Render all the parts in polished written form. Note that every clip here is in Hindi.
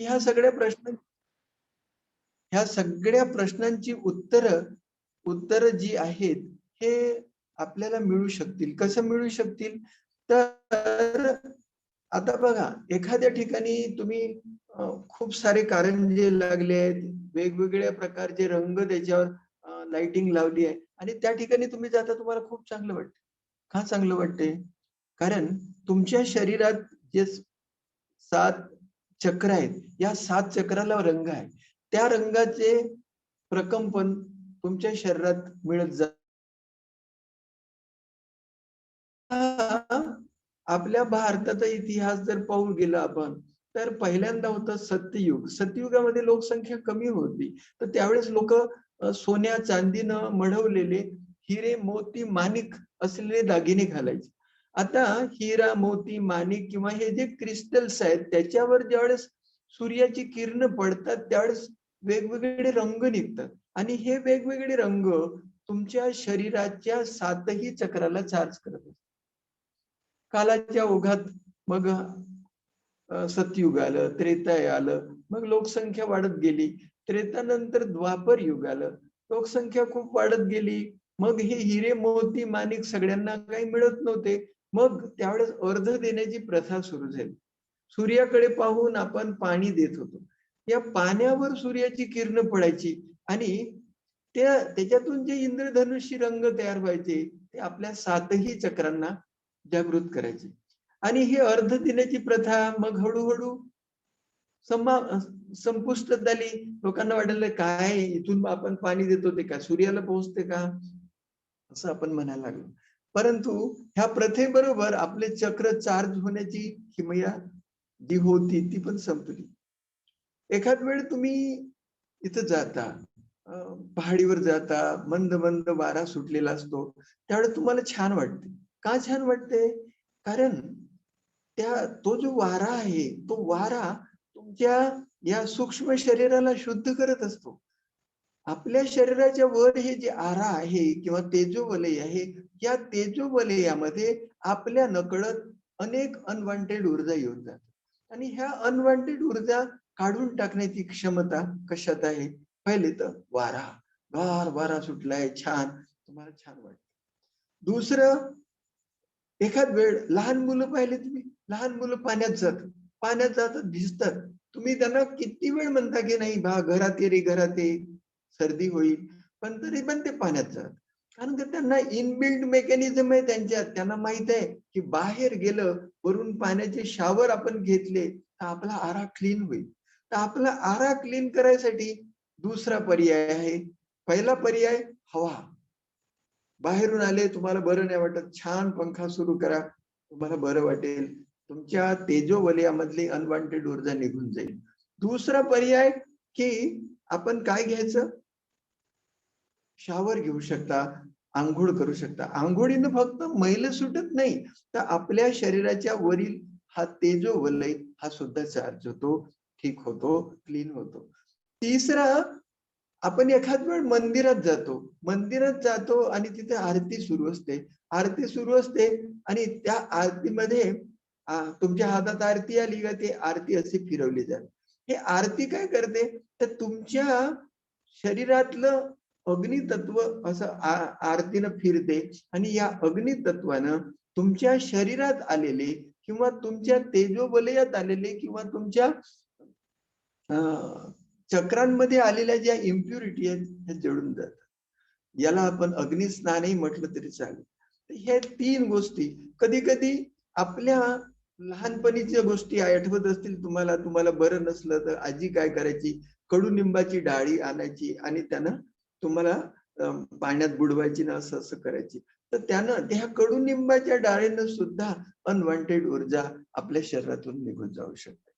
ह्या सगळ्या प्रश्नांची उत्तर जी आहेत हे आपल्याला मिळू शकतील. कसं मिळू शकतील? तर आता बघा, एखाद्या ठिकाणी तुम्ही खूप सारे कारंजे लागले आहेत, वेगवेगळ्या प्रकारचे रंग त्याच्यावर लाइटिंग लावली आहे आणि त्या ठिकाणी तुम्ही जाता तुम्हाला खूप चांगलं वाटतं. का चांगलं वाटते? कारण तुमच्या शरीरात जे 7 चक्र आहेत, या 7 चक्राला रंग आहे. त्या रंगाचे प्रकंपन तुमच्या शरीरात मिळत जातं. आपल्या भारताचा इतिहास जर पाहून गेला आपण, तर पहिल्यांदा होतं सत्ययुग. सत्ययुगामध्ये लोकसंख्या कमी होती. तर त्यावेळेस लोकं सोन्या, चांदीनं मढवलेले हिरे, मोती, माणिक असलेले दागिने घालायचे. आता हिरा, मोती, माणिक किंवा हे जे क्रिस्टल्स आहेत, त्याच्यावर ज्यावेळेस सूर्याची किरणं पडतात, त्यावेळेस वेगवेगळे रंग निघतात आणि हे वेगवेगळे रंग तुमच्या शरीराच्या 7ही चक्राला चार्ज करतात. कालाच्या ओघात मग सतयुग आलं, त्रेताय आलं, मग लोकसंख्या वाढत गेली. त्रेतानंतर द्वापर युग आलं, लोकसंख्या खूप वाढत गेली. मग हे हिरे, मोती, माणिक सगळ्यांना काही मिळत नव्हते. मग त्यावेळेस अर्घ देण्याची प्रथा सुरू झाली. सूर्याकडे पाहून आपण पाणी देत होतो. या पाण्यावर सूर्याची किरणं पडायची आणि त्याच्यातून जे इंद्रधनुष्य रंग तयार व्हायचे, ते आपल्या 7ही चक्रांना जागृत करायचे. आणि ही अर्घ देण्याची प्रथा मग हळू-हळू समा संपुष्टात आली. लोकांना वाटायला काय इथून आपण पाणी देतो ते का सूर्याला पोहोचते का? असं आपण म्हणायला लागलो. परंतु ह्या प्रथेबरोबर आपले चक्र चार्ज होण्याची किमया जी होती ती पण संपली. एखाद वेळ तुम्ही इथं जाता, अ, पहाडीवर जाता, मंद-मंद वारा सुटलेला असतो. त्यावेळेस तुम्हाला छान वाटते. का छान वाटते? कारण तो जो वारा आहे, तो वारा तुमच्या या सूक्ष्म शरीराला शुद्ध करत असतो. आपल्या शरीराच्या वर हे जे आरा आहे किंवा तेजोवलय आहे, या तेजोवलयामध्ये आपल्या नकळत अनेक अनवॉन्टेड ऊर्जा येऊन जातात आणि ह्या अनवॉन्टेड ऊर्जा काढून टाकण्याची क्षमता कशात आहे? पहिले तर वारा. गार वारा सुटलाय छान, तुम्हाला छान वाटतं. दुसरं एखाद वेळ लहान मुलं पाहिले तुम्ही? लहान मुलं पाण्यात जातात, भिजतात. तुम्ही त्यांना किती वेळ म्हणता की नाही बा घरात ये रे, घरात ये. सर्दी होईल. पण तरी पण ते पाण्यात जातात. कारण की त्यांना इनबिल्ट मेकॅनिझम आहे त्यांच्यात. त्यांना माहित आहे की बाहेर गेलं, वरून पाण्याचे शॉवर आपण घेतले, तर आपला आरा क्लीन होईल. तर आपला आरा क्लीन करायसाठी दुसरा पर्याय आहे. पहिला पर्याय हवा. बाहेरून आले, तुम्हाला बरं नाही वाटत, छान पंखा सुरू करा. तुम्हाला बरं वाटेल. तुमच्या तेजोवलयामधली अनवॉन्टेड ऊर्जा निघून जाईल. दुसरा पर्याय की आपण काय घ्यायचं? शॉवर घेऊ शकता, अंघोळ करू शकता. अंघोळीनं फक्त मैल सुटत नाही, तर आपल्या शरीराच्या वरील हा तेजोवलय हा सुद्धा चार्ज होतो, ठीक होतो, क्लीन होतो. तिसरा आपण एखाद वेळ मंदिरात जातो आणि तिथे आरती सुरू असते. आरती सुरू असते आणि त्या आरतीमध्ये तुमच्या हातात आरती आली का ती आरती अशी फिरवली जाते. हे आरती काय करते? तर तुमच्या शरीरातलं अग्नितत्व असं आरतीनं फिरते आणि या अग्नितत्वानं तुमच्या शरीरात आलेले किंवा तुमच्या तेजोवलयात आलेले किंवा तुमच्या अ, चक्रांमध्ये आलेल्या ज्या इम्प्युरिटी आहेत हे जळून जातात. याला आपण अग्निस्नानही म्हटलं तरी चालेल. तर हे 3 गोष्टी कधी-कधी आपल्या लहानपणीच्या गोष्टी आठवत असतील तुम्हाला, तुम्हाला बरं नसलं तर आजी काय करायची, कडुनिंबाची डाळी आणायची आणि त्यानं तुम्हाला पाण्यात बुडवायची ना असं-असं करायची. तर त्यानं त्या कडुनिंबाच्या डाळीनं सुद्धा अनवॉन्टेड ऊर्जा आपल्या शरीरातून निघून जाऊ शकते.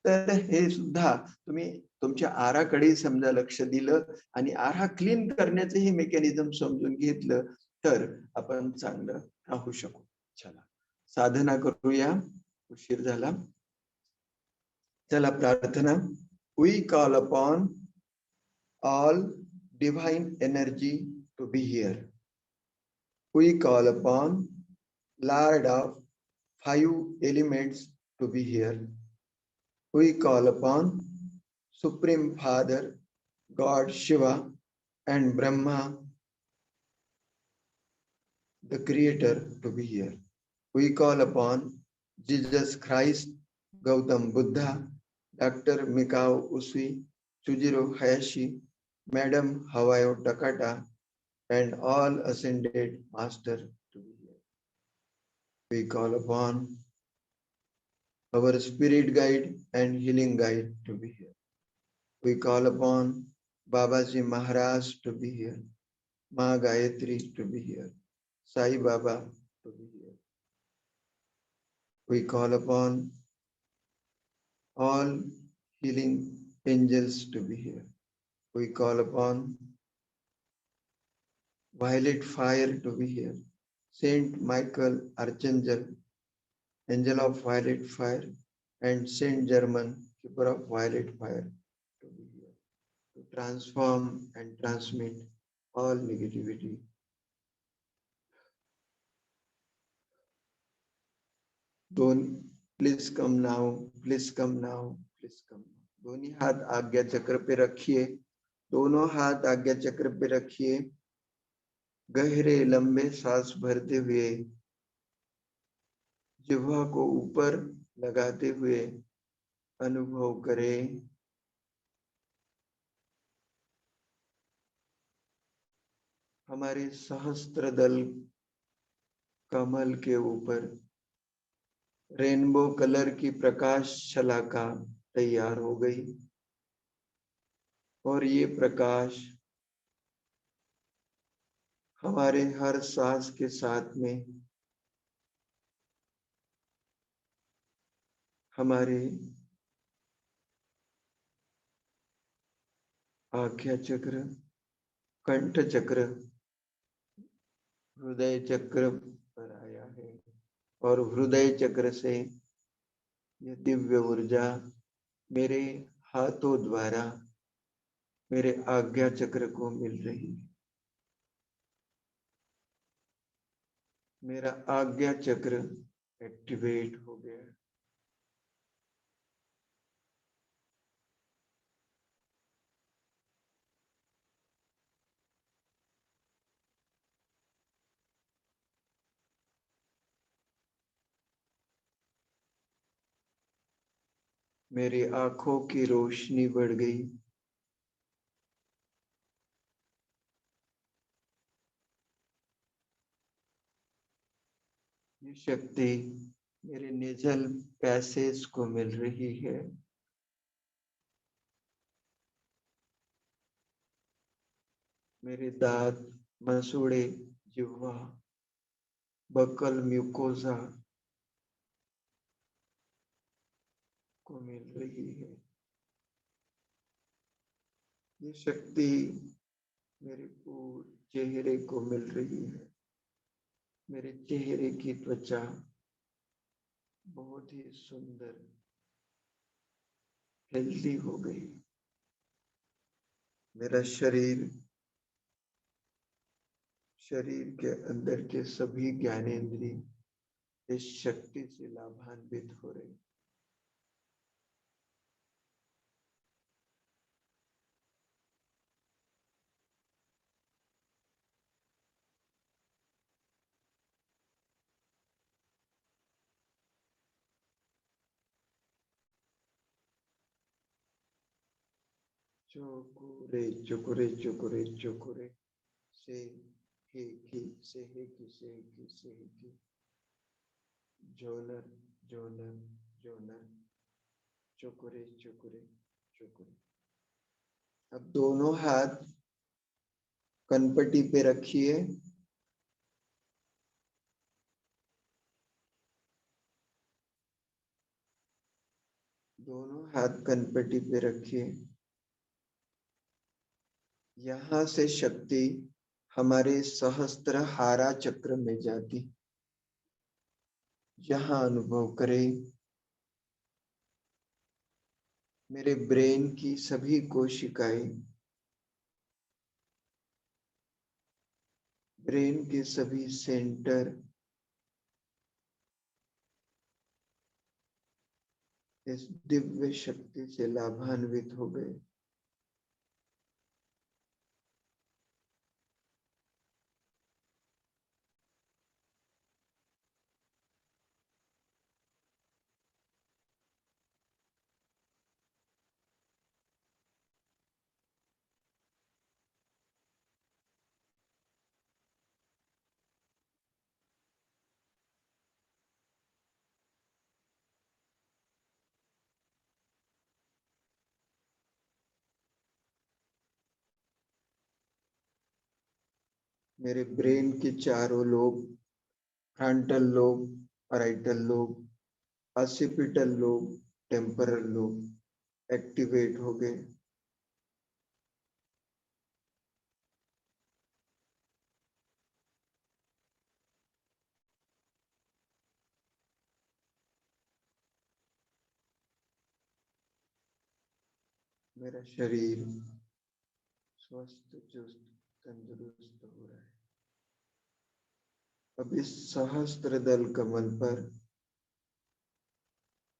तर हे सुद्धा तुम्ही तुमच्या आहाराकडे समजा लक्ष दिलं आणि आहार क्लीन करण्याचं हे मेकॅनिझम समजून घेतलं, तर आपण चांगलं राहू शकू. चला, साधना करूया. उशीर झाला. चला प्रार्थना. We call upon all divine energy to be here. We call upon Lord of 5 elements to be here. We call upon Supreme Father, God Shiva and Brahma, the Creator, to be here. We call upon Jesus Christ, Gautam Buddha, Dr. Mikao Usui, Chujiro Hayashi, Madam Hawayo Takata, and all ascended master to be here. We call upon our spirit guide and healing guide to be here. We call upon Babaji Maharaj to be here, Ma Gayatri to be here, Sai Baba to be here. We call upon all healing angels to be here. We call upon violet fire to be here. Saint Michael Archangel, angel of violet fire, and Saint German, keeper of violet fire to be here. To transform and transmit all negativity. Don't, please come now, please come now, please come. दोनों हाथ आज्ञा चक्र पे रखिए, दोनों हाथ आज्ञा चक्र पे रखिए, गहरे लंबे सांस भरते हुए जिह्वा को ऊपर लगाते हुए अनुभव करें हमारे सहस्त्र दल कमल के ऊपर रेनबो कलर की प्रकाश शलाका तैयार हो गई और ये प्रकाश हमारे हर सांस के साथ में हमारे आज्ञा चक्र, कंठ चक्र, हृदय चक्र पर आया है और हृदय चक्र से यह दिव्य ऊर्जा मेरे हाथों द्वारा मेरे आज्ञा चक्र को मिल रही है। मेरा आज्ञा चक्र एक्टिवेट हो गया। मेरी आंखों की रोशनी बढ़ गई। ये शक्ति मेरे नेजल पैसेज को मिल रही है। मेरे दांत, मसूड़े, जिह्वा, बकल, म्यूकोसा को मिल रही है। ये शक्ति मेरे पूरे चेहरे को मिल रही है। मेरे चेहरे की त्वचा बहुत ही सुंदर, हेल्दी हो गई। मेरा शरीर के अंदर के सभी ज्ञानेंद्रिय इस शक्ति से लाभान्वित हो रहे। चोकुरे चुकुरे चुकुरे चुकुरे से हे की से हे की से हे की से हे की जोनर जोनर जोनर चुकुरे चुकुरे चुकुरे। अब दोनों हाथ कनपट्टी पे रखिए। दोनों हाथ कनपट्टी पे रखिए। यहाँ से शक्ति हमारे सहस्त्रहारा चक्र में जाती। यहाँ अनुभव करें मेरे ब्रेन की सभी कोशिकाएं, ब्रेन के सभी सेंटर इस दिव्य शक्ति से लाभान्वित हो गए। मेरे ब्रेन के चारों lobe, frontal lobe, parietal lobe, occipital lobe, temporal lobe activate हो गए। मेरा शरीर स्वस्थ, चुस्त, तंदुरुस्त हो रहा है। अब इस सहस्त्र दल कमल पर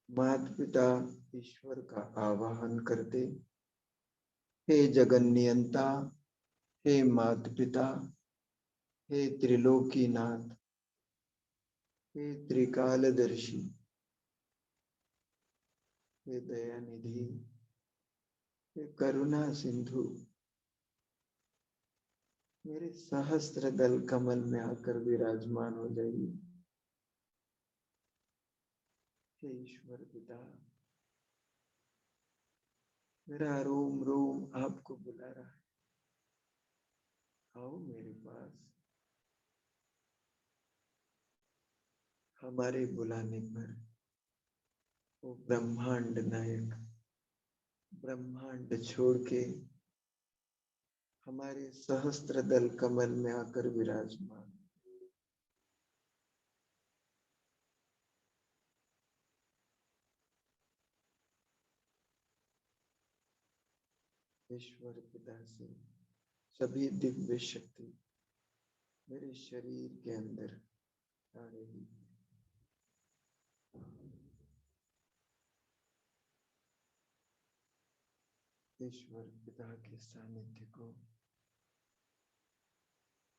माता पिता ईश्वर का आवाहन करते। हे जगन नियंता, हे माता पिता, हे त्रिलोकीनाथ, हे त्रिकालदर्शी, हे दयानिधि, हे करुणा सिंधु, मेरे सहस्त्र दल कमल में आकर विराजमान हो जाइए। हे ईश्वर पिता, मेरा रोम रोम आपको बुला रहा है। आओ मेरे पास। हमारे बुलाने पर वो ब्रह्मांड नायक ब्रह्मांड छोड़ के हमारे सहस्त्र दल कमल में आकर विराजमान। ईश्वर पिता से सभी दिव्य शक्ति मेरे शरीर के अंदर आ रही है। ईश्वर पिता के सानिध्य को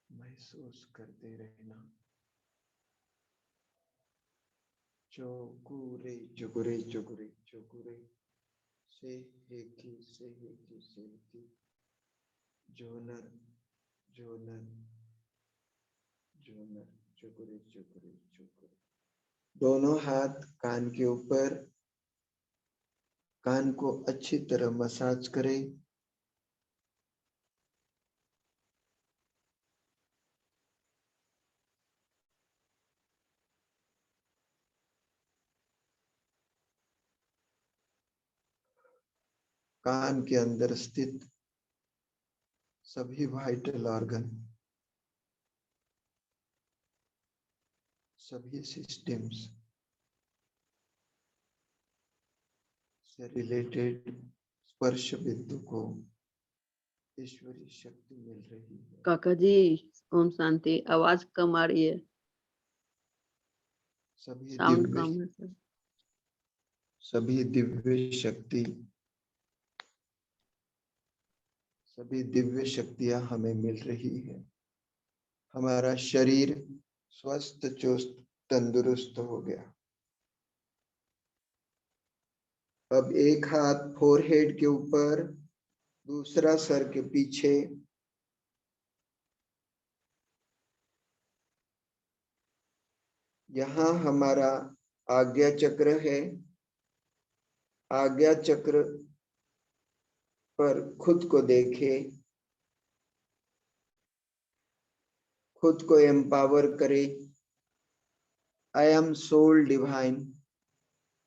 महसूस करते रहना। चौकुरे चुकुरे चुकुरे चुकुरे से हेकी से हेकी से हेकी, जोनर जोनर जोनर, चुकुरे चुकुरे चुकुरे। दोनों हाथ कान के ऊपर, कान को अच्छी तरह मसाज करें। कान के अंदर स्थित सभी वाइटल ऑर्गन, सभी सिस्टम्स से रिलेटेड स्पर्श बिंदु को ईश्वरीय शक्ति मिल रही है। काका जी, ओम शांति। आवाज कम आ रही है, सभी साउंड दिव्य कम है सर। सभी दिव्य शक्ति, सभी दिव्य शक्तियां हमें मिल रही है। हमारा शरीर स्वस्थ, चुस्त, तंदुरुस्त हो गया। अब एक हाथ फोरहेड के ऊपर, दूसरा सर के पीछे। यहाँ हमारा आज्ञा चक्र है। आज्ञा चक्र पर खुद को देखे, खुद को एम्पावर करे। I am soul divine,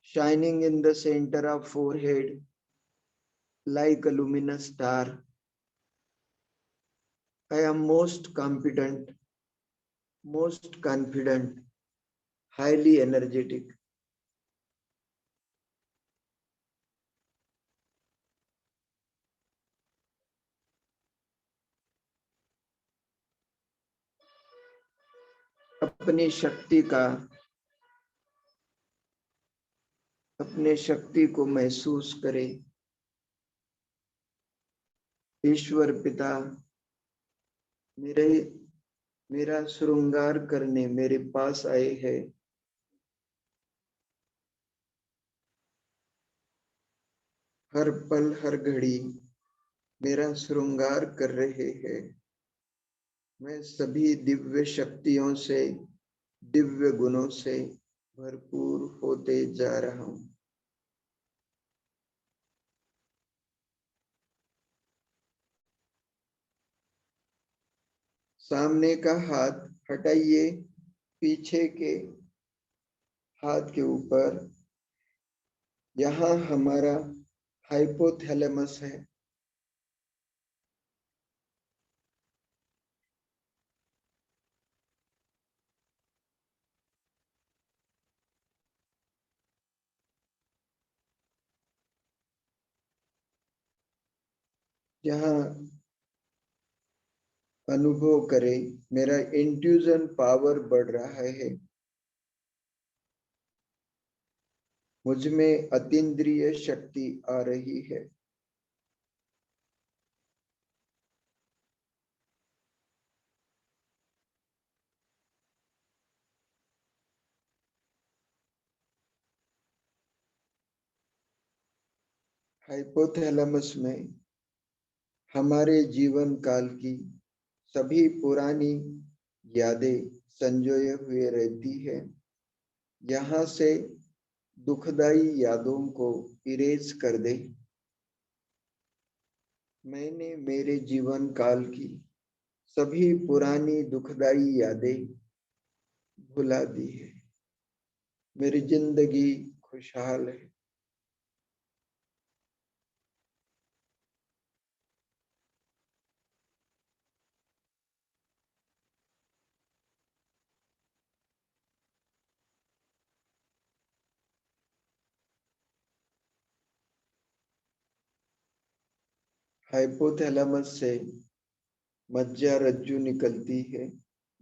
shining in the center of forehead like a luminous star. I am most competent, most confident, highly energetic. अपनी शक्ति का अपने शक्ति को महसूस करें। ईश्वर पिता मेरे मेरा श्रृंगार करने मेरे पास आए हैं। हर पल हर घड़ी मेरा श्रृंगार कर रहे हैं। मैं सभी दिव्य शक्तियों से, दिव्य गुणों से भरपूर होते जा रहा हूं। सामने का हाथ हटाइए, पीछे के हाथ के ऊपर। यहाँ हमारा हाइपोथैलेमस है। यहाँ अनुभव करें, मेरा इंट्यूजन पावर बढ़ रहा है। मुझ में अतीन्द्रिय शक्ति आ रही है। हाइपोथैलेमस में हमारे जीवन काल की सभी पुरानी यादें संजोए हुए रहती है। यहाँ से दुखदाई यादों को इरेज कर दे। मैंने मेरे जीवन काल की सभी पुरानी दुखदाई यादें भुला दी है। मेरी जिंदगी खुशहाल है। हाइपोथैलेमस से मज्जारज्जु निकलती है,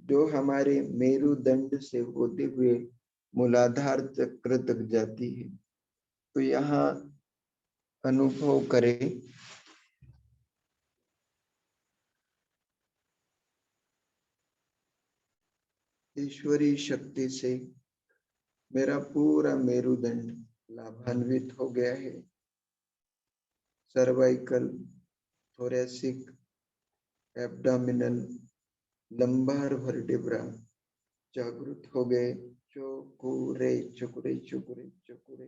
जो हमारे मेरुदंड से होते हुए मूलाधार चक्र तक जाती है। तो यहाँ अनुभव करें, ईश्वरी शक्ति से मेरा पूरा मेरुदंड लाभान्वित हो गया है। Cervical, thoracic, abdominal, lumbar vertebra जागृत हो गए। चोकुरे चुकुरे चुकुरे चुकुरे।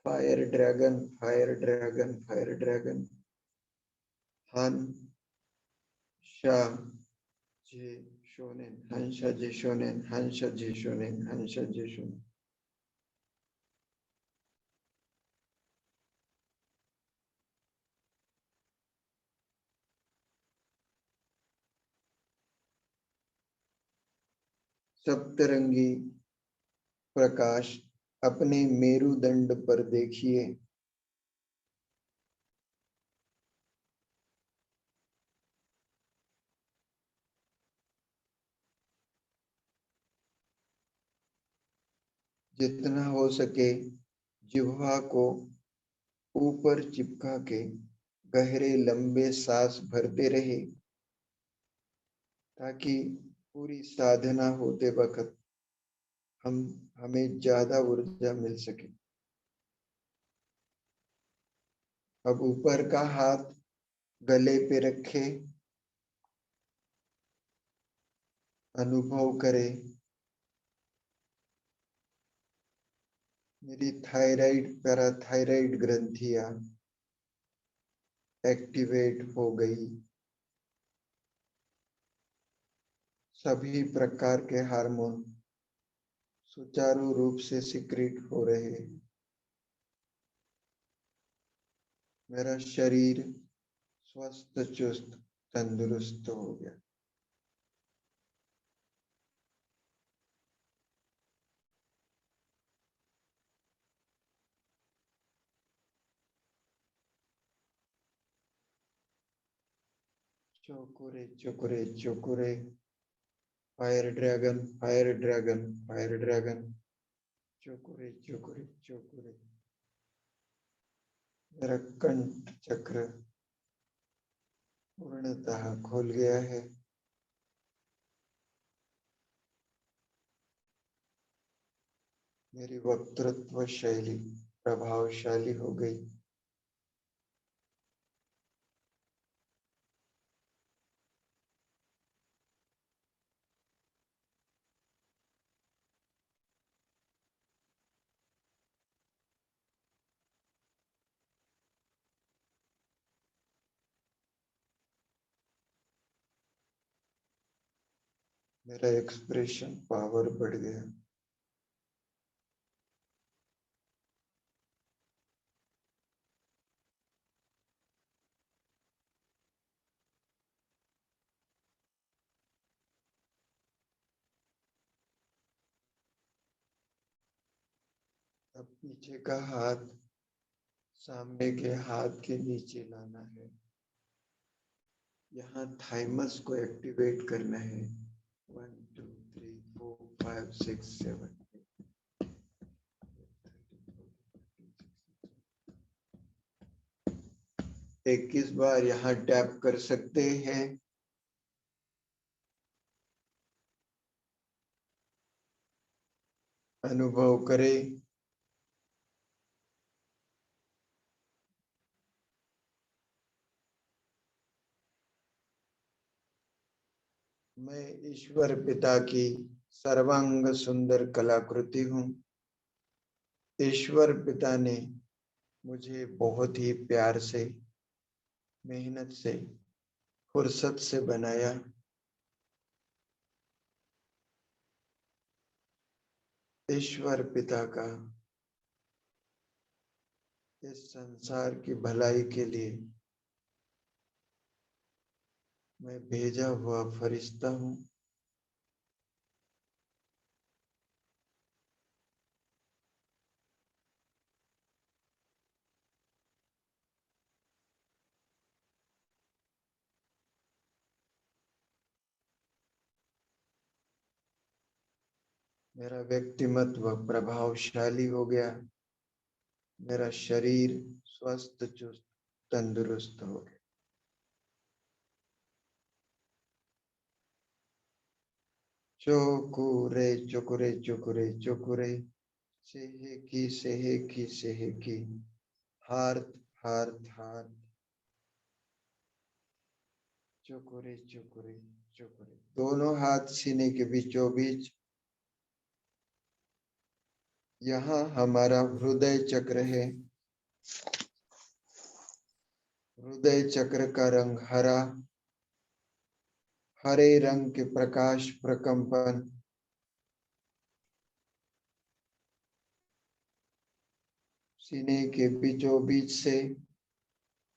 Fire dragon, fire dragon, fire dragon. Han Sha जे शोनेन, हंसा जे शोनेन, हंसा जे शोनेन, हंसा जे शोनेन। सप्तरंगी प्रकाश अपने मेरुदंड पर देखिए। जितना हो सके जिह्वा को ऊपर चिपका के गहरे लंबे सांस भरते रहे, ताकि पूरी साधना होते वक्त हमें ज्यादा ऊर्जा मिल सके। अब ऊपर का हाथ गले पे रखे, अनुभव करें मेरी थायराइड, पैराथायराइड ग्रंथियां एक्टिवेट हो गई। सभी प्रकार के हार्मोन सुचारू रूप से सिक्रिट हो रहे हैं। मेरा शरीर स्वस्थ, चुस्त, तंदुरुस्त हो गया। चोकुरे चोकुरे चोकुरे। Fire dragon, fire dragon, fire dragon. चुकुरे चुकुरे चुकुरे। मेरा कंठ चक्र पूर्णतः खुल गया है। मेरी वक्तृत्व शैली प्रभावशाली हो गई। मेरा एक्सप्रेशन पावर बढ़ गया। अब पीछे का हाथ सामने के हाथ के नीचे लाना है। यहाँ थाइमस को एक्टिवेट करना है। 1 2 3 4 5 6 7 21 बार यहाँ टैप कर सकते हैं। अनुभव करें। मैं ईश्वर पिता की सर्वांग सुंदर कलाकृति हूँ। ईश्वर पिता ने मुझे बहुत ही प्यार से, मेहनत से, फुर्सत से बनाया। ईश्वर पिता का इस संसार की भलाई के लिए मैं भेजा हुआ फरिश्ता हूँ। मेरा व्यक्तिमत्व प्रभावशाली हो गया। मेरा शरीर स्वस्थ चुस्त तंदुरुस्त हो गया। चोकुरे चुकुरे चुकुरे चुकुरे। सेहेकी सेहेकी। Heart heart heart. चुकुरे चुकुरे चुकुरे। दोनों हाथ सीने के बीचों बीच। यहाँ हमारा हृदय चक्र है। हृदय चक्र का रंग हरा। हरे रंग के प्रकाश प्रकंपन सीने के बीचों बीच से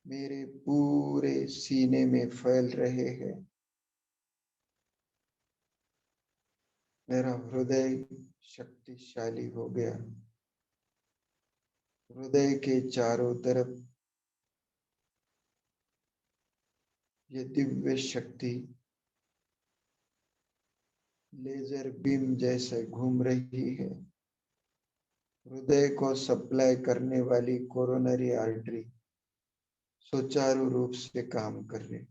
मेरे पूरे सीने में फैल रहे हैं। मेरा हृदय शक्तिशाली हो गया। हृदय के चारों तरफ ये दिव्य शक्ति लेजर बीम जैसे घूम रही है। हृदय को सप्लाई करने वाली कोरोनरी आर्टरी सुचारू रूप से काम कर रही।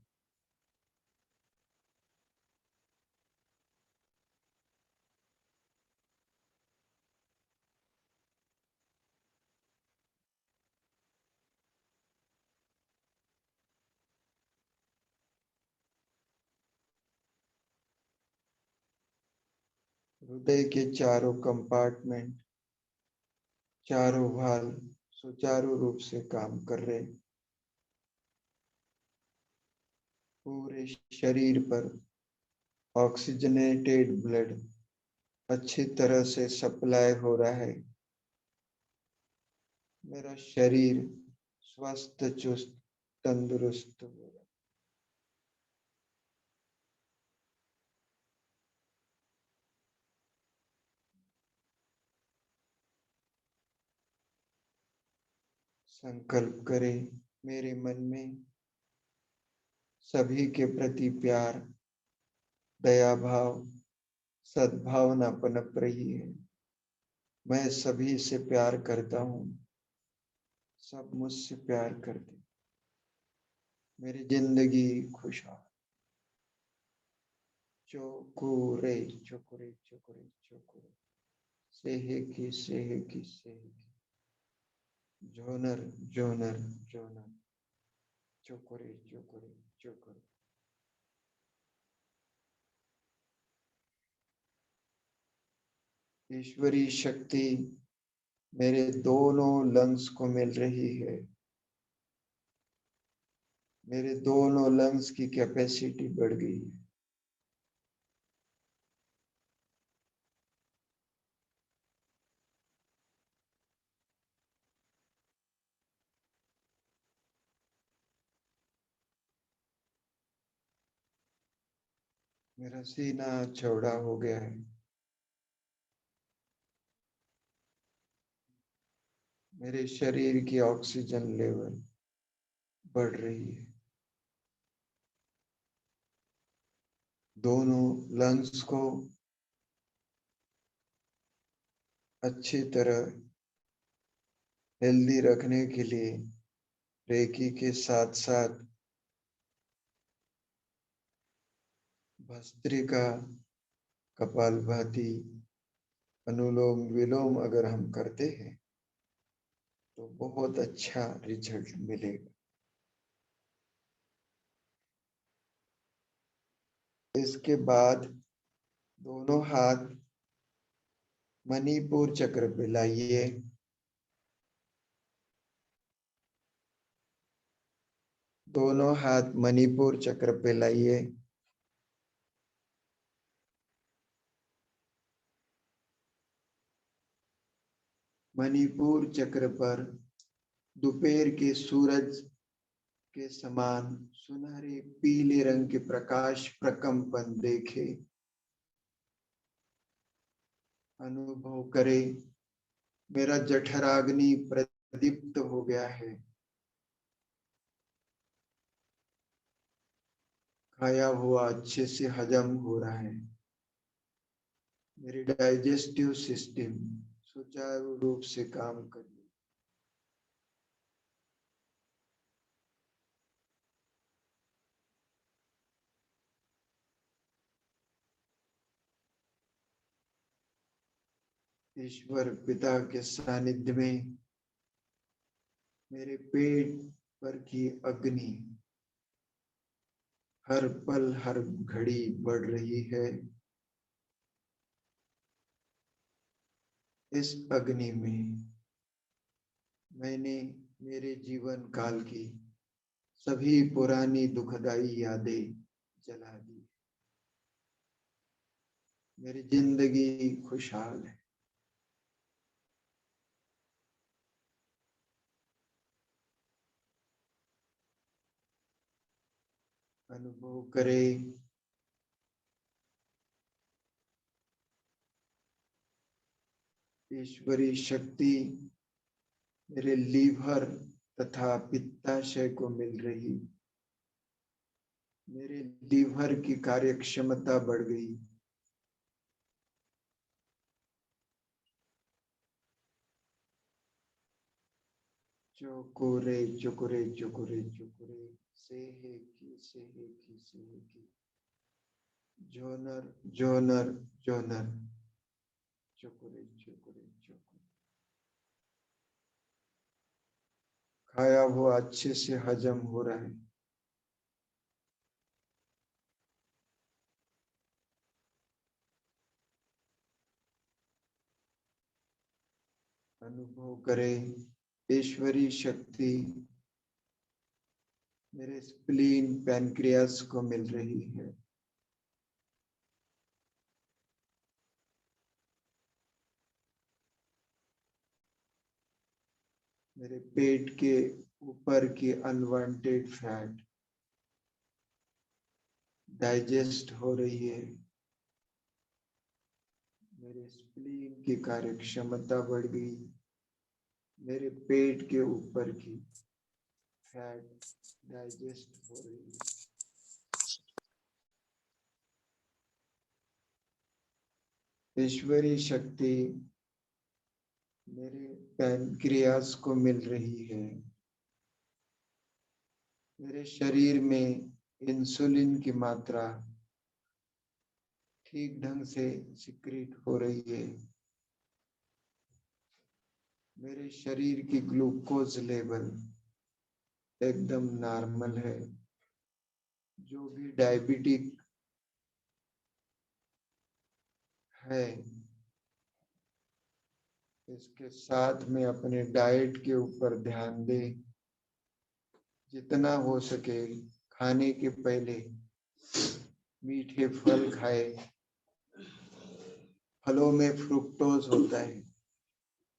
हृदय के चारों कंपार्टमेंट, चारों भाल सुचारू रूप से काम कर रहे। पूरे शरीर पर ऑक्सीजनेटेड ब्लड अच्छी तरह से सप्लाई हो रहा है। मेरा शरीर स्वस्थ चुस्त तंदुरुस्त हो रहा है। संकल्प करें, मेरे मन में सभी के प्रति प्यार, दया भाव, सद्भावना पनप रही है। मैं सभी से प्यार करता हूँ, सब मुझसे प्यार करते, मेरी जिंदगी खुशहाल। चोकुरे चोकुरे चोकुरे चोकुरे, सेहेकी सेहेकी सेहेकी, जोनर जोनर जोनर, चोकुरे चोकुरे चोकुरे। ईश्वरी शक्ति मेरे दोनों लंग्स को मिल रही है। मेरे दोनों लंग्स की कैपेसिटी बढ़ गई है। मेरा सीना चौड़ा हो गया है। मेरे शरीर की ऑक्सीजन लेवल बढ़ रही है। दोनों लंग्स को अच्छी तरह हेल्दी रखने के लिए रेकी के साथ साथ भस्त्रिका, कपालभाति, अनुलोम विलोम अगर हम करते हैं तो बहुत अच्छा रिजल्ट मिलेगा। इसके बाद दोनों हाथ मणिपुर चक्र पे लाइए। दोनों हाथ मणिपुर चक्र पे लाइए। मणिपुर चक्र पर दोपहर के सूरज के समान सुनहरे पीले रंग के प्रकाश प्रकंपन देखे, अनुभव करे। मेरा जठराग्नि प्रदीप्त हो गया है। खाया हुआ अच्छे से हजम हो रहा है। मेरी डाइजेस्टिव सिस्टम सुचारू रूप से काम कर रही है। ईश्वर पिता के सानिध्य में मेरे पेट पर की अग्नि हर पल हर घड़ी बढ़ रही है। इस अग्नि में मैंने मेरे जीवन काल की सभी पुरानी दुखदाई यादें जला दी। मेरी जिंदगी खुशहाल है। अनुभव करें ईश्वरी शक्ति मेरे लीवर तथा पित्ताशय को मिल रही। मेरे लीवर की कार्यक्षमता बढ़ गई। चोकुरे चुकुरे चुकुरे चुकुरे, सेहेकी जोनर जोनर जोनर, चुकुरे चुकुरे चुकुरे। खाया हुआ अच्छे से हजम हो रहा है। अनुभव करें ईश्वरी शक्ति मेरे स्प्लीन पैनक्रियास को मिल रही है। मेरे पेट के ऊपर की अनवांटेड फैट डाइजेस्ट हो रही है। मेरे स्प्लीन की कार्यक्षमता बढ़ गई। मेरे पेट के ऊपर की फैट डाइजेस्ट हो रही है। ईश्वरी शक्ति मेरे पैनक्रियास को मिल रही है। मेरे शरीर में इंसुलिन की मात्रा ठीक ढंग से सिक्रीट हो रही है। मेरे शरीर की ग्लूकोज लेवल एकदम नॉर्मल है। जो भी डायबिटिक है, इसके साथ में अपने डाइट के ऊपर ध्यान दे। जितना हो सके खाने के पहले मीठे फल खाए। फलों में फ्रुक्टोज होता है।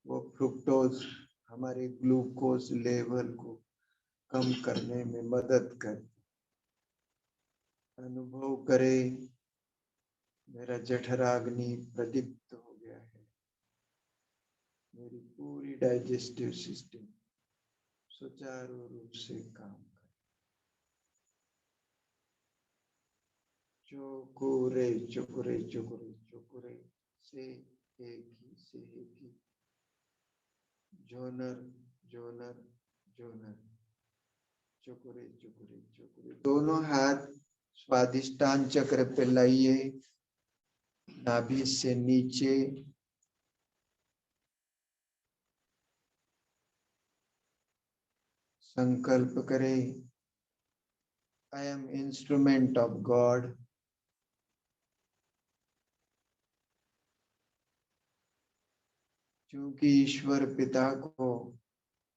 वो फ्रुक्टोज हमारे ग्लूकोज लेवल को कम करने में मदद कर। अनुभव करे, मेरा जठराग्नि प्रदीप्त हो गया है। मेरी पूरी डाइजेस्टिव सिस्टम सुचारू रूप से काम करे। चुकुरे चुकुरे चुकुरे चुकुरे से एक ही जोनर जोनर जोनर चुकुरे चुकुरे चुकुरे। दोनों हाथ स्वादिष्टान चक्र पे लाइए, नाभि से नीचे। संकल्प करें, I am instrument of God. क्योंकि ईश्वर पिता को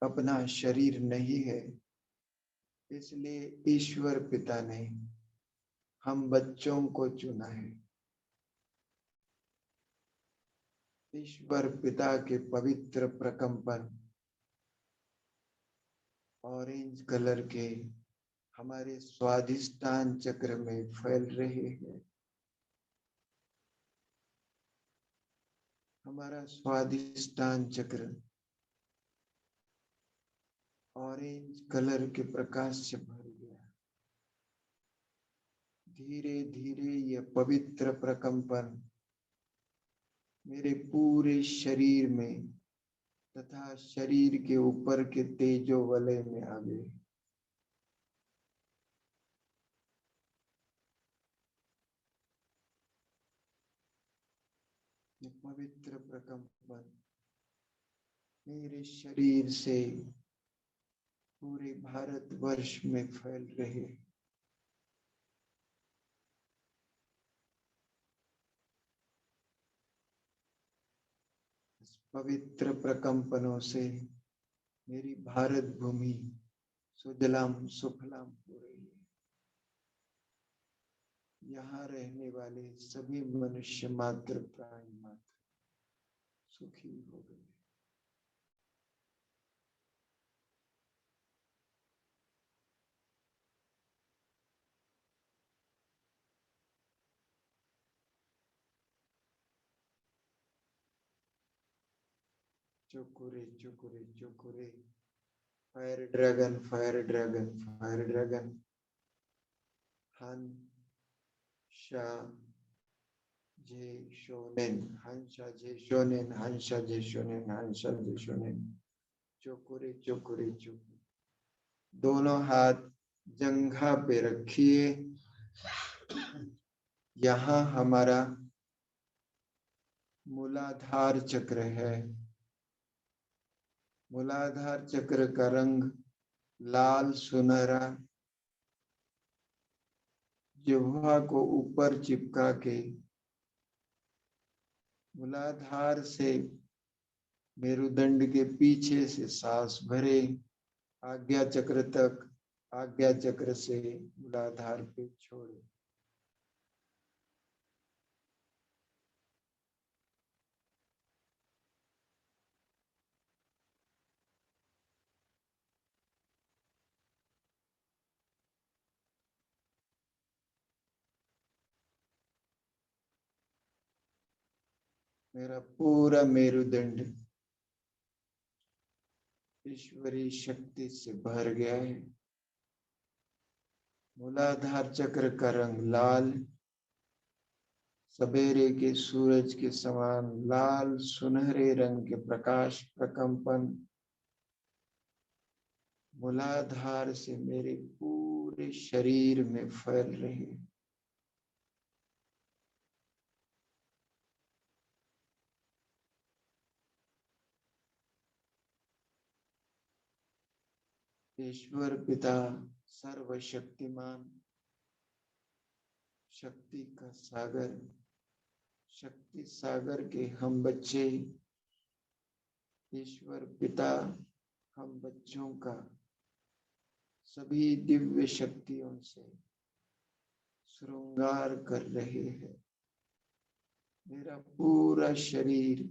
अपना शरीर नहीं है, इसलिए ईश्वर पिता ने हम बच्चों को चुना है। ईश्वर पिता के पवित्र प्रकंपन ऑरेंज कलर के हमारे स्वादिष्टान चक्र में फैल रहे हैं। हमारा स्वादिष्टान चक्र ऑरेंज कलर के प्रकाश से भर गया। धीरे धीरे यह पवित्र प्रकंपन मेरे पूरे शरीर में तथा शरीर के ऊपर के तेजो वलय में आ गए। पवित्र प्रकंपन मेरे शरीर से पूरे भारतवर्ष में फैल रहे। इस पवित्र प्रकंपनों से मेरी भारत भूमि सुजलाम सुफलाम हो रही है। यहाँ रहने वाले सभी मनुष्य मात्र प्राणी मात्र सुखी हो गए। चुकुरे चुकुरे चुकुरे। Fire dragon fire dragon fire dragon. हन शा जे शोनेन हंसा जे शोनेन हंसा जे शोनेन हंसा जे शोनेन। चुकुरे चुकुरे चुकुरे। दोनों हाथ जंघा पे रखिए। यहाँ हमारा मूलाधार चक्र है। मूलाधार चक्र का रंग लाल सुनहरा। जिह्वा को ऊपर चिपका के मूलाधार से मेरुदंड के पीछे से सांस भरे आज्ञा चक्र तक, आज्ञा चक्र से मूलाधार पे छोड़े। मेरा पूरा मेरुदंड ईश्वरी शक्ति से भर गया है। मूलाधार चक्र का रंग लाल, सवेरे के सूरज के समान लाल सुनहरे रंग के प्रकाश प्रकंपन मूलाधार से मेरे पूरे शरीर में फैल रहे हैं। ईश्वर पिता सर्वशक्तिमान, शक्ति का सागर, शक्ति सागर के हम बच्चे, ईश्वर पिता हम बच्चों का सभी दिव्य शक्तियों से श्रृंगार कर रहे हैं। मेरा पूरा शरीर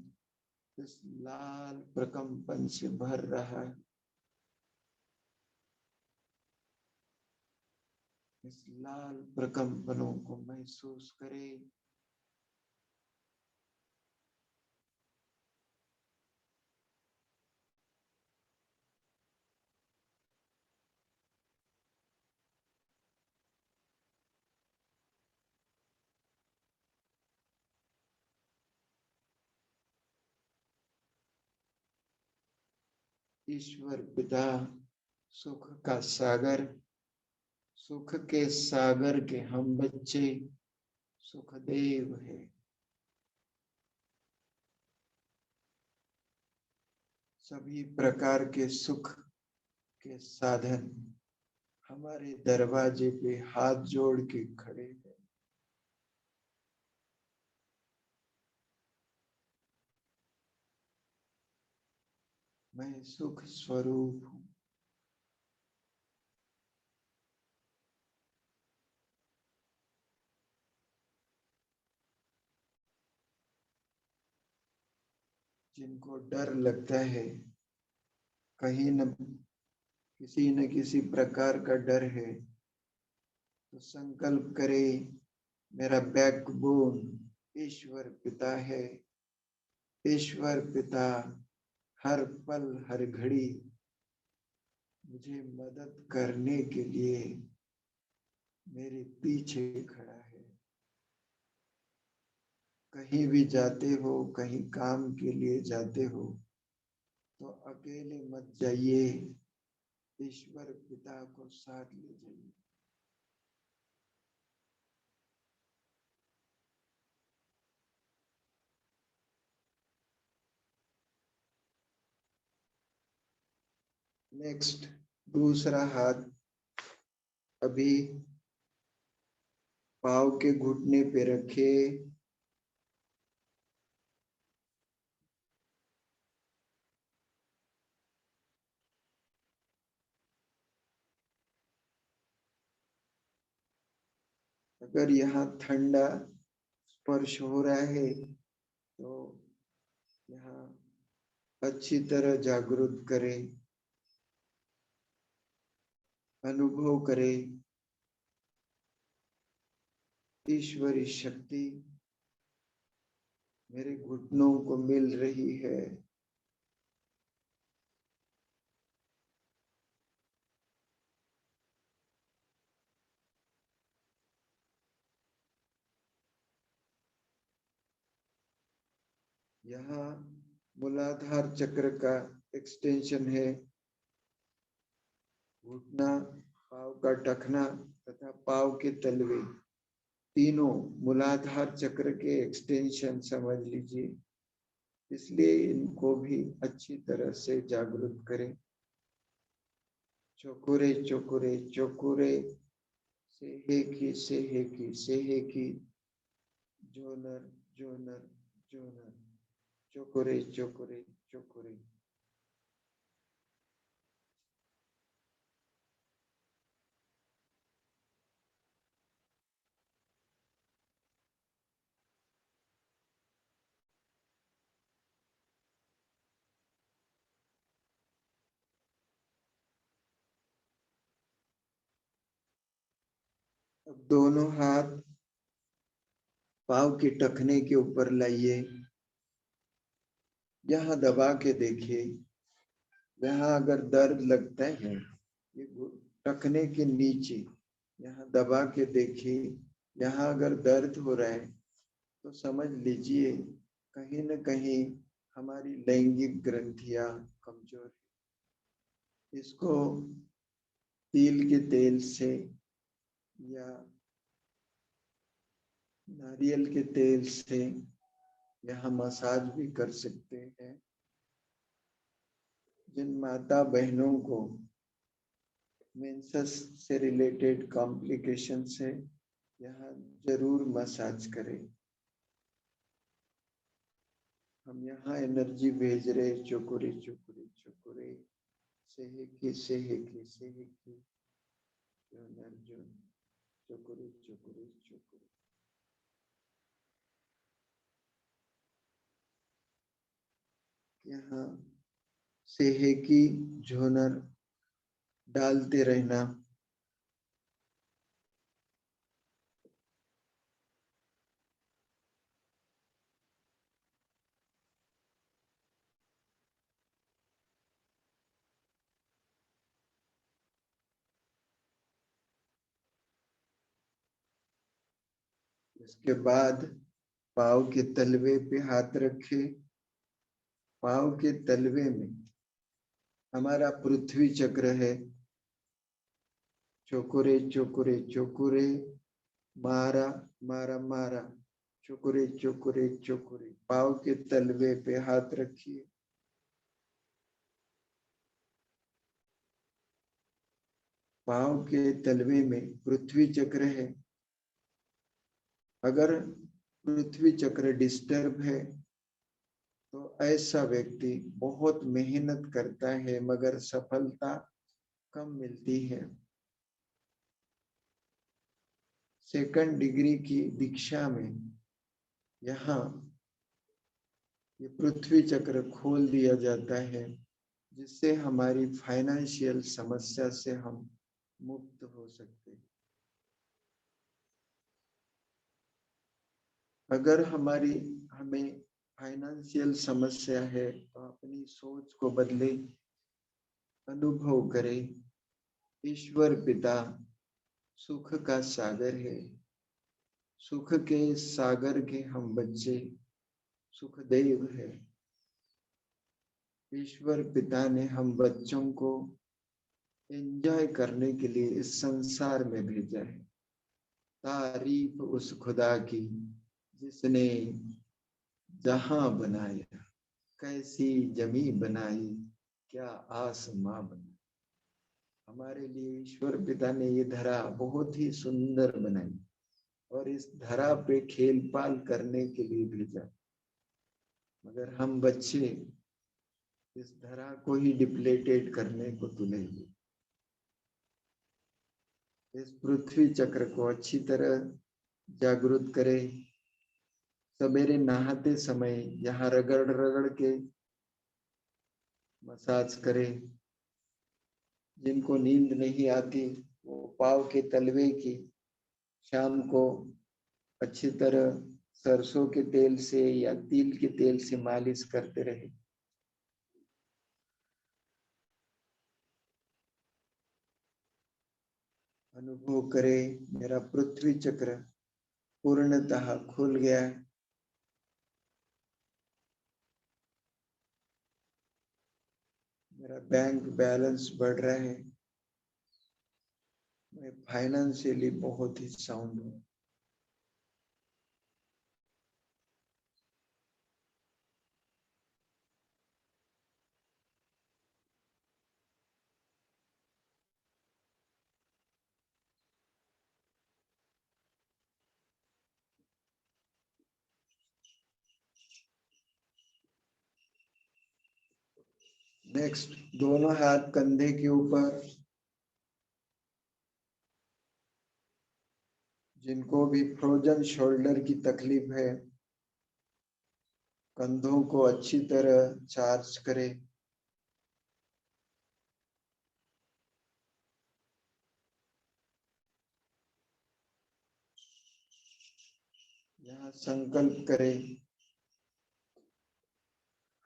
इस लाल प्रकंपन से भर रहा है। इस लाल प्रकंपनों को महसूस करें। ईश्वर पिता सुख का सागर, सुख के सागर के हम बच्चे सुखदेव है। सभी प्रकार के सुख के साधन हमारे दरवाजे पे हाथ जोड़ के खड़े हैं। मैं सुख स्वरूप हूँ। जिनको डर लगता है, कहीं न किसी प्रकार का डर है, तो संकल्प करे, मेरा बैकबोन ईश्वर पिता है। ईश्वर पिता हर पल हर घड़ी मुझे मदद करने के लिए मेरे पीछे खड़ा है। कहीं भी जाते हो, कहीं काम के लिए जाते हो, तो अकेले मत जाइए, ईश्वर पिता को साथ ले जाइए। नेक्स्ट, दूसरा हाथ अभी पाँव के घुटने पे रखे। अगर यहाँ ठंडा स्पर्श हो रहा है तो यहाँ अच्छी तरह जागृत करें, अनुभव करें ईश्वरी शक्ति मेरे घुटनों को मिल रही है। यहाँ मूलाधार चक्र का एक्सटेंशन है। घुटना, पाँव का टखना तथा पाँव के तलवे तीनों मूलाधार चक्र के एक्सटेंशन समझ लीजिए। इसलिए इनको भी अच्छी तरह से जागृत करें। चोकुरे चोकुरे चोकुरे, सेहेकी सेहेकी सेहेकी, जोनर जोनर जोनर, चोकुरे चोकुरे चोकुरे। अब दोनों हाथ पाँव के टखने के ऊपर लाइए। यहाँ दबा के देखिए। यहाँ अगर दर्द लगता है, ये टखने के नीचे यहाँ दबा के देखिए। यहाँ अगर दर्द हो रहा है तो समझ लीजिए कहीं न कहीं हमारी लैंगिक ग्रंथियां कमजोर है। इसको तिल के तेल से या नारियल के तेल से यहाँ मसाज भी कर सकते हैं। जिन माता बहनों को मेंसेस से रिलेटेड कॉम्प्लिकेशन से यहाँ जरूर मसाज करें। हम यहाँ एनर्जी भेज रहे चोकुरे चोकुरे चोकुरे सेहेकी सेहेकी सेहेकी अर्जुन चोकुरे चोकुरे चोकुरे। यहाँ सेहेकी झोनर डालते रहना। इसके बाद पाँव के तलवे पे हाथ रखे। पाँव के तलवे में हमारा पृथ्वी चक्र है। चोकुरे चोकुरे चोकुरे मारा मारा मारा चोकुरे चोकुरे चोकुरे। पाँव के तलवे पे हाथ रखिए। पाँव के तलवे में पृथ्वी चक्र है। अगर पृथ्वी चक्र डिस्टर्ब है तो ऐसा व्यक्ति बहुत मेहनत करता है मगर सफलता कम मिलती है। सेकंड डिग्री की दीक्षा में यहाँ ये पृथ्वी चक्र खोल दिया जाता है जिससे हमारी फाइनेंशियल समस्या से हम मुक्त हो सकते हैं। अगर हमें फाइनेंशियल समस्या है तो अपनी सोच को बदले। अनुभव करें ईश्वर पिता सुख का सागर है। सुख के सागर के हम बच्चे सुखदेव है। ईश्वर पिता ने हम बच्चों को एंजॉय करने के लिए इस संसार में भेजा है। तारीफ उस खुदा की जिसने जहां बनाया, कैसी जमी बनाई, क्या आसमां बनाया। हमारे लिए ईश्वर पिता ने ये धरा बहुत ही सुंदर बनाई और इस धरा पे खेल पाल करने के लिए भेजा। मगर हम बच्चे इस धरा को ही डिप्लेटेड करने को तुले हुए। इस पृथ्वी चक्र को अच्छी तरह जागृत करें। सवेरे नहाते समय यहाँ रगड़ रगड़ के मसाज करें। जिनको नींद नहीं आती वो पाँव के तलवे की शाम को अच्छी तरह सरसों के तेल से या तिल के तेल से मालिश करते रहे। अनुभव करें मेरा पृथ्वी चक्र पूर्णतः खुल गया है। मेरा बैंक बैलेंस बढ़ रहा है। मैं फाइनेंशियली बहुत ही साउंड हूँ। नेक्स्ट, दोनों हाथ कंधे के ऊपर। जिनको भी फ्रोजन शोल्डर की तकलीफ है कंधों को अच्छी तरह चार्ज करें। यहाँ संकल्प करें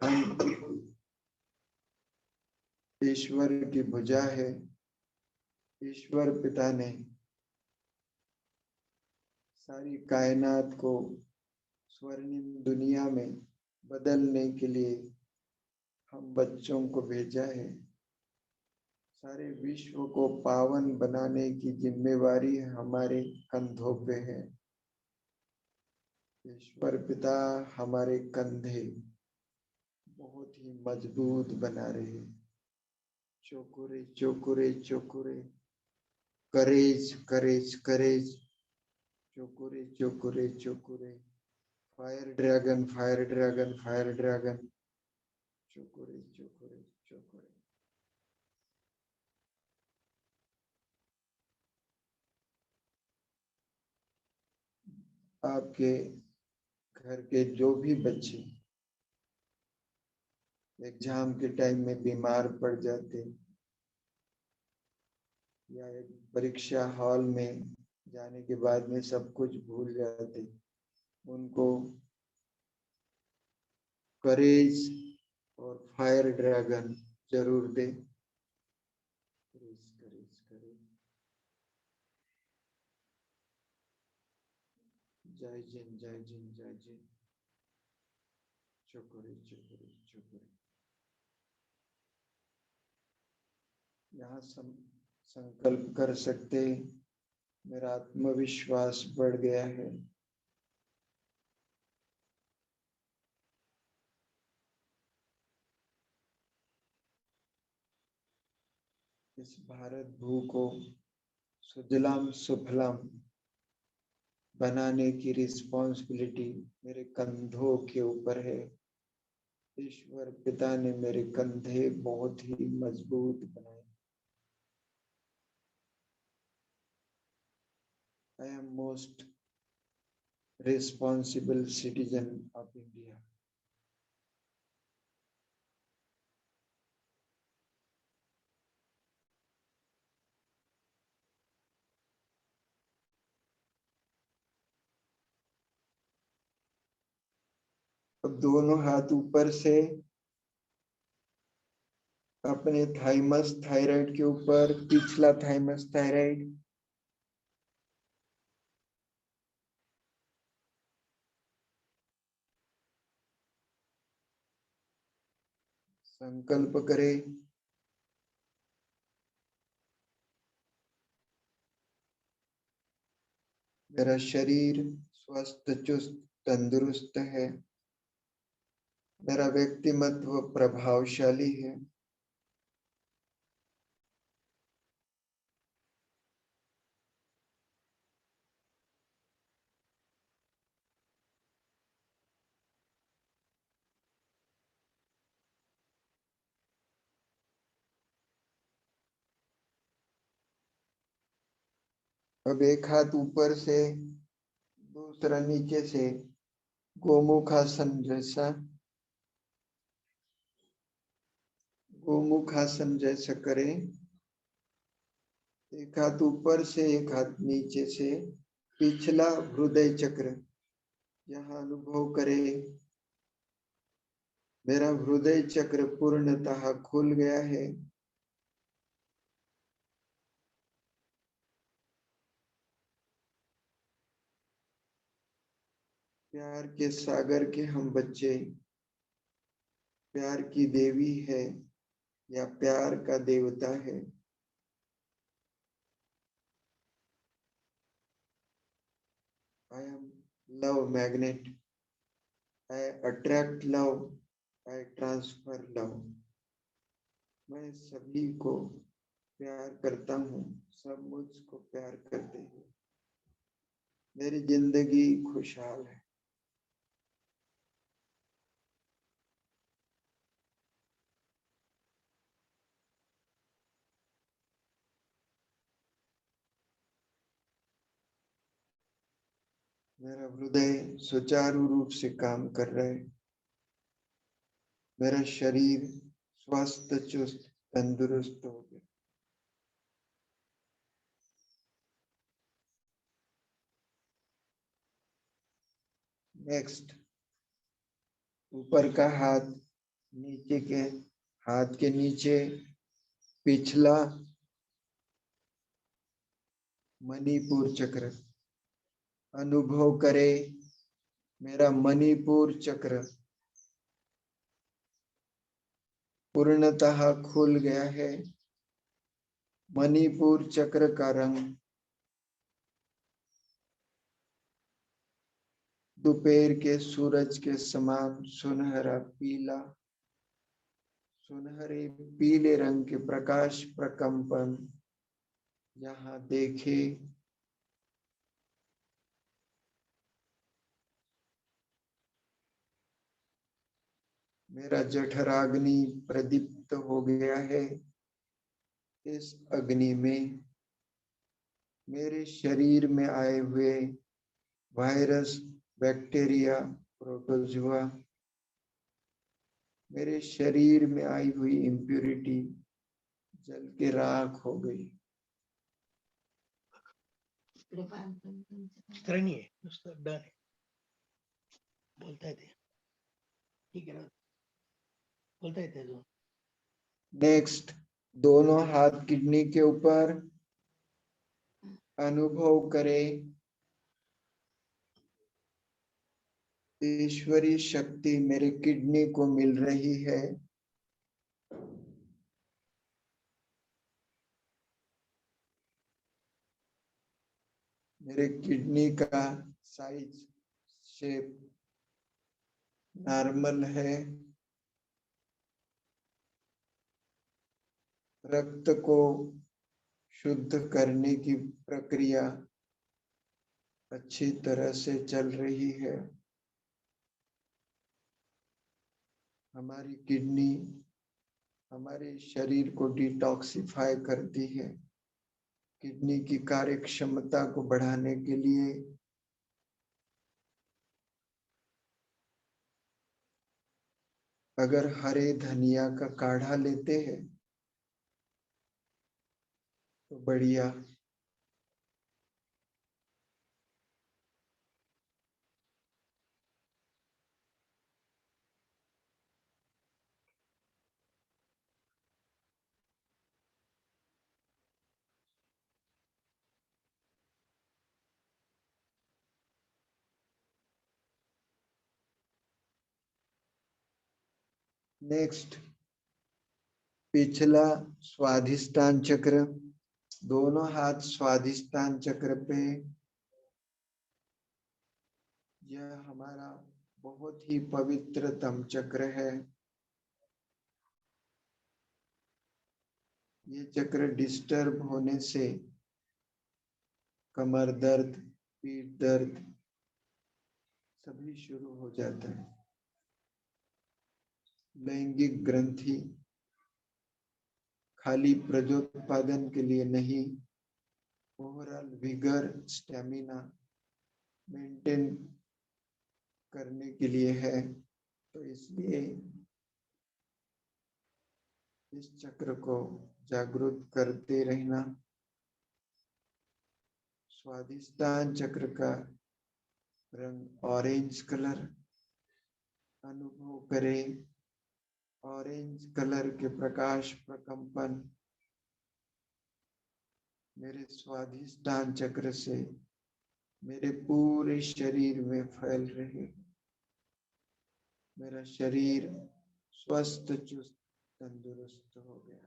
हम ईश्वर की भुजा है। ईश्वर पिता ने सारी कायनात को स्वर्णिम दुनिया में बदलने के लिए हम बच्चों को भेजा है। सारे विश्व को पावन बनाने की जिम्मेवारी हमारे कंधों पे है। ईश्वर पिता हमारे कंधे बहुत ही मजबूत बना रहे। चोकुरे चोकुरे चोकुरे, करेज करेज करेज, चोकुरे चोकुरे चोकुरे, fire dragon fire dragon fire dragon, चोकुरे चोकुरे चोकुरे। आपके घर के जो भी बच्चे एग्जाम के टाइम में बीमार पड़ जाते या एक परीक्षा हॉल में जाने के बाद में सब कुछ भूल जाते, उनको करेज और फायर ड्रैगन जरूर दे। करेज करेज करेज। जय जिन जय जिन जय जिन। चुकुरे चुकुरे चुकुरे। यहाँ संकल्प कर सकते, मेरा आत्मविश्वास बढ़ गया है। इस भारत भू को सुजलाम सुफलाम बनाने की रिस्पॉन्सिबिलिटी मेरे कंधों के ऊपर है। ईश्वर पिता ने मेरे कंधे बहुत ही मजबूत बनाए। I am most responsible citizen of India. अब दोनों हाथ ऊपर से अपने थाइमस थायराइड के ऊपर, पिछला थाइमस थायराइड, संकल्प करें मेरा शरीर स्वस्थ चुस्त तंदुरुस्त है, मेरा व्यक्तिमत्व प्रभावशाली है, अब एक हाथ ऊपर से दूसरा नीचे से गोमुखासन जैसा, गोमुखासन जैसा करें। एक हाथ ऊपर से एक हाथ नीचे से, पिछला हृदय चक्र यहाँ अनुभव करें। मेरा हृदय चक्र पूर्णतः खुल गया है। प्यार के सागर के हम बच्चे प्यार की देवी है या प्यार का देवता है। I am love magnet. I attract love. I transfer love. मैं सभी को प्यार करता हूँ, सब मुझको प्यार करते हैं। मेरी जिंदगी खुशहाल है। मेरा हृदय सुचारू रूप से काम कर रहा है। मेरा शरीर स्वस्थ चुस्त तंदुरुस्त हो गया। नेक्स्ट, ऊपर का हाथ नीचे के हाथ के नीचे, पिछला मणिपुर चक्र अनुभव करे। मेरा मणिपुर चक्र पूर्णतः खुल गया है। मणिपुर चक्र का रंग दोपहर के सूरज के समान सुनहरा पीला, सुनहरे पीले रंग के प्रकाश प्रकंपन यहाँ देखे। मेरा जठराग्नि प्रदीप्त हो गया है। इस अग्नि में मेरे शरीर में आए हुए वायरस, बैक्टीरिया, प्रोटोजुआ, मेरे शरीर में आई हुई इम्प्यूरिटी जल के राख हो गई। तरणी आहे नुसतं डन आहे बोलता येते ठीक आहे ना बोलता येते अजून नेक्स्ट, दोनों हाथ किडनी के ऊपर अनुभव करें। ईश्वरी शक्ति मेरे किडनी को मिल रही है। मेरे किडनी का साइज, शेप नॉर्मल है। रक्त को शुद्ध करने की प्रक्रिया अच्छी तरह से चल रही है। हमारी किडनी हमारे शरीर को डिटॉक्सिफाई करती है। किडनी की कार्य क्षमता को बढ़ाने के लिए अगर हरे धनिया का काढ़ा लेते हैं तो बढ़िया। नेक्स्ट, पिछला स्वाधिष्ठान चक्र, दोनों हाथ स्वाधिष्ठान चक्र पे। यह हमारा बहुत ही पवित्रतम चक्र है। ये चक्र डिस्टर्ब होने से कमर दर्द, पीठ दर्द सभी शुरू हो जाता है। लैंगिक ग्रंथि खाली प्रजोत्पादन के लिए नहीं, ओवरऑल विगर, स्टेमिना मेंटेन करने के लिए है। तो इसलिए इस चक्र को जागृत करते रहना। स्वादिष्टान चक्र का रंग ऑरेंज कलर अनुभव करें। ऑरेंज कलर के प्रकाश प्रकंपन मेरे स्वाधिष्ठान चक्र से मेरे पूरे शरीर में फैल रहे। मेरा शरीर स्वस्थ, चुस्त, तंदुरुस्त हो गया।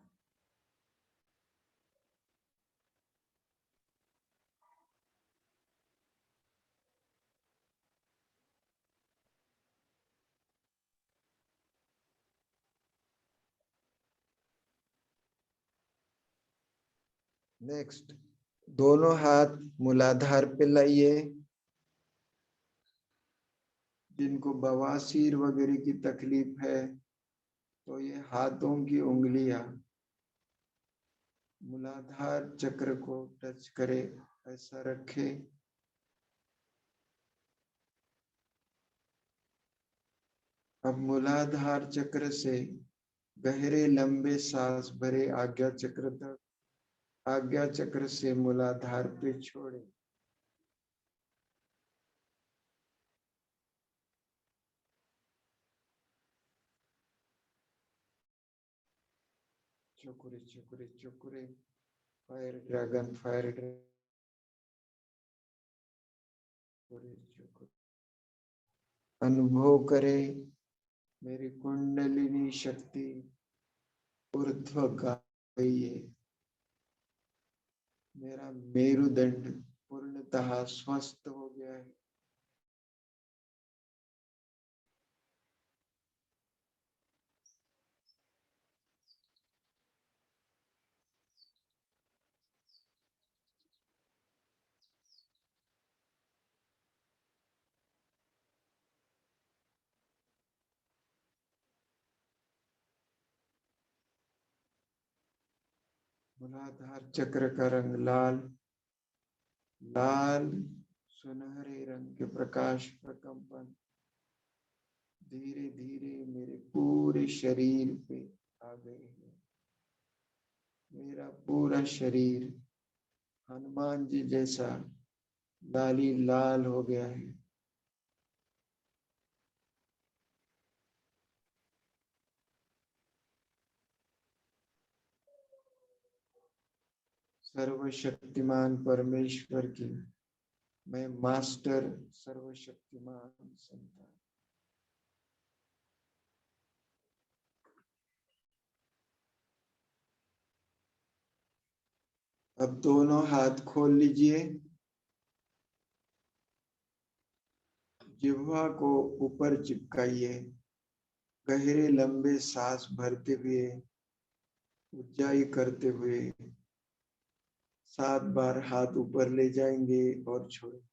नेक्स्ट, दोनों हाथ मूलाधार पे लाइए। जिनको बवासीर वगैरह की तकलीफ है तो ये हाथों की उंगलियां मूलाधार चक्र को टच करे, ऐसा रखे। अब मूलाधार चक्र से गहरे लंबे सांस भरे आज्ञा चक्र तक, आज्ञा चक्र से मूलाधार पे छोड़े। चुकुरे चुकुरे चुकुरे, फायर ड्रैगन, फायर ड्रैगन, चुकुरे चुकुरे। अनुभव करे मेरी कुंडलिनी शक्ति ऊर्ध्व गई है। मेरा मेरुदंड पूर्णतः स्वस्थ हो गया है। मूलाधार चक्र का रंग लाल लाल सुनहरे रंग के प्रकाश प्रकंपन धीरे धीरे मेरे पूरे शरीर पे आ गए हैं। मेरा पूरा शरीर हनुमान जी जैसा लाली लाल हो गया है। सर्वशक्तिमान परमेश्वर की मैं मास्टर सर्वशक्तिमान संतान। अब दोनों हाथ खोल लीजिए। जिह्वा को ऊपर चिपकाइए। गहरे लंबे सांस भरते हुए ऊंचाई करते हुए 7 बार हाथ ऊपर ले जाएंगे और छोड़ेंगे।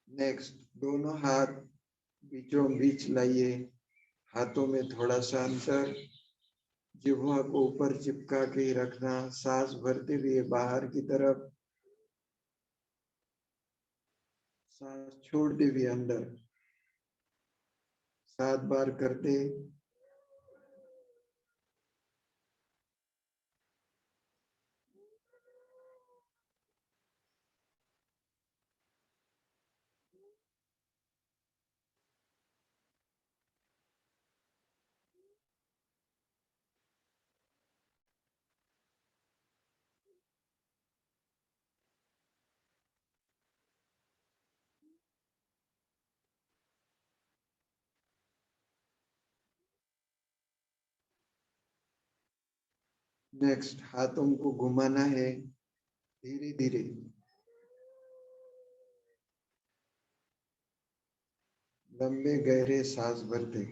नेक्स्ट, दोनों हाथ बीचों बीच लाइए। हाथों में थोड़ा सा अंतर। जिह्वा को ऊपर चिपका के ही रखना। सांस भरते हुए बाहर की तरफ, सांस छोड़ते हुए अंदर। 7 बार करते। नेक्स्ट, हाथों को घुमाना है धीरे धीरे। लंबे गहरे सांस भरते।